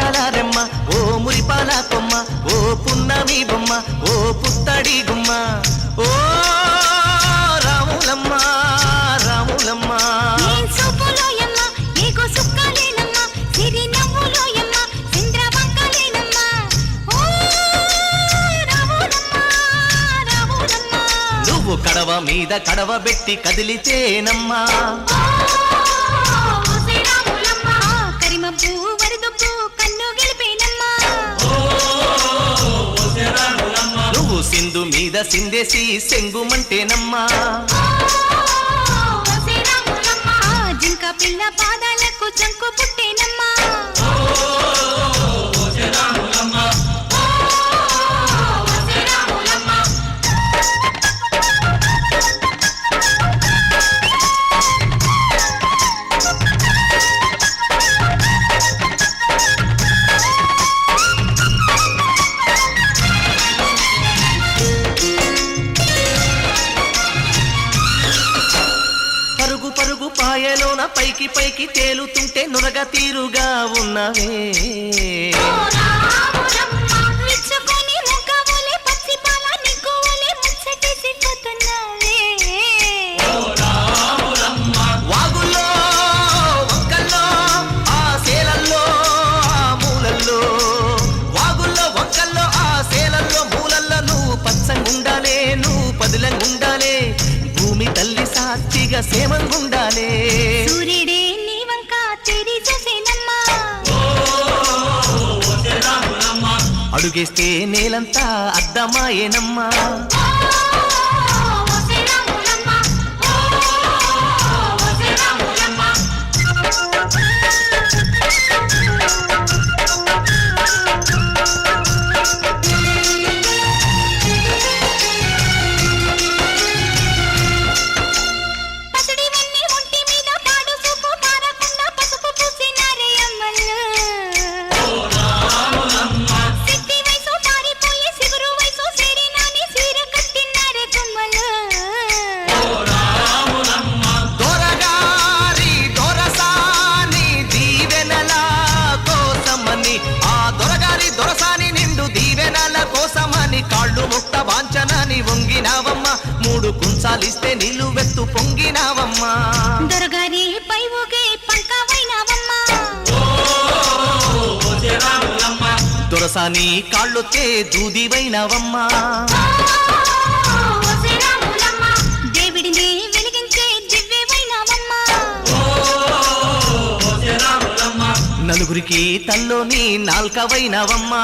ముత్యాల రెమ్మ ఓ మురిపాల కొమ్మ ఓ పున్నమి బొమ్మ ఓ పుత్తడి గుమ్మ ఓ రాములమ్మ రాములమ్మ నువ్వు కడవ మీద కడవ పెట్టి కదిలితేనమ్మా నువ్వు సింధు మీద సిందేసి సెంగుమంటేనమ్మా జింక పిల్ల పాదాలకు చంకు పుట్టేనమ్మా పాయలోన పైకి పైకి తేలుతుంటే నురగ తీరుగా ఉన్నవే వాగుల్లో వంకల్లో ఆ సేలల్లో ఆ మూలల్లో వాగుల్లో వంకల్లో ఆ సేలల్లో మూలల్లో నువ్వు పచ్చంగుండాలే నువ్వు పదిలంగుండాలే భూమి తల్లి సాక్షిగా సేమంగుండాలే సూర్యుడే నీ వంక తెరి చూసేనమ్మా అడుగేస్తే నేలంతా అద్దమాయేనమ్మా కాళ్ళు ముక్త వాంచనాని వంగినావమ్మ మూడు కుంచాలిస్తే నిలువెత్తు పొంగినావమ్మా దొరగారి పై ఊగే పంకవైనావమ్మా దొరసాని కాళ్ళొచ్చే దూదివైనావమ్మా దేవుడిని వెలిగించే దివ్యవైనావమ్మా నలుగురికి తల్లోని నాల్కవైనావమ్మా